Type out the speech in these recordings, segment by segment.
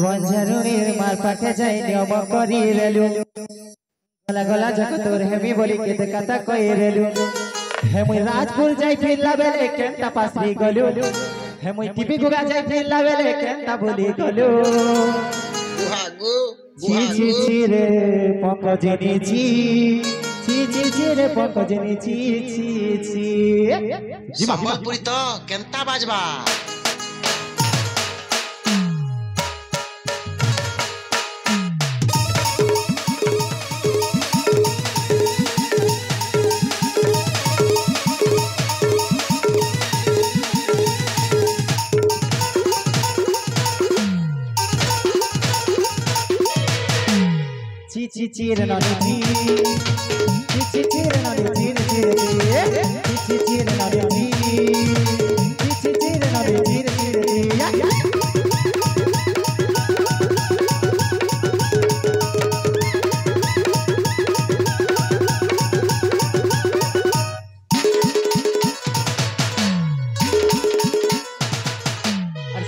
वंझरुणीर मार पाखे जाई नियम करी रेलु गला गला जक तोर हेमी बोली के कथा कई रेलु हे मुई राजपुर जाई फिरला बेले केंता पासरी गलु हे मुई टीपी गुगा जाई फिरला बेले केंता बोली गलु ची ची ची रे पंकजनी ची रे पंकजनी ची सम्बलपुरी तो केंता बाजबा ची रे नानी ची रे नानी ची रे नानी ची रे नानी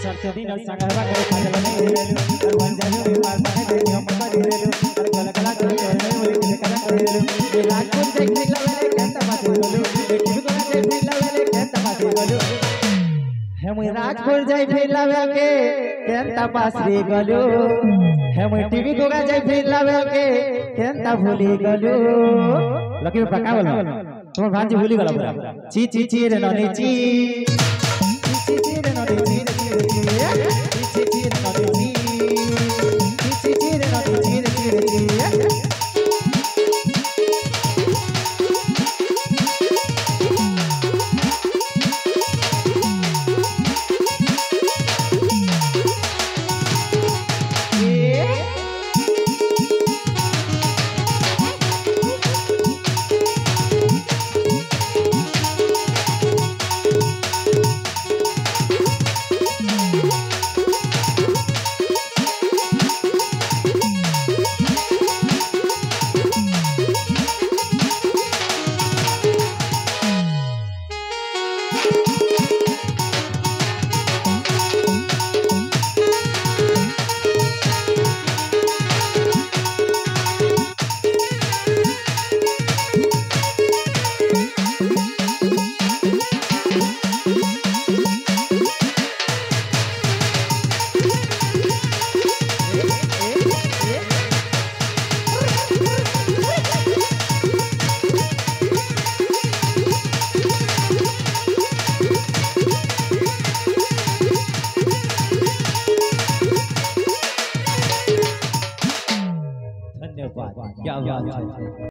सरते दिन और संगरवा करे खाजल नहीं रेलु और वंजानु में मार पाने गए नियम पर रेलु और गला गला करे बोले कला करे रेलु राजपुर जाई फिरला वेले केंता पासे गलु टीवी गला जाई फिरला वेले केंता पासे गलु हे मुई राजपुर जाई फिरला वेले केंता पासे गलु हे मुई टीवी गला जाई फिरला वेले केंता भूली गलु लकी पक्का बोल तुम भांजी भूली गला पूरा ची रे नानी ची रे नानी धन्यवाद क्या बात है।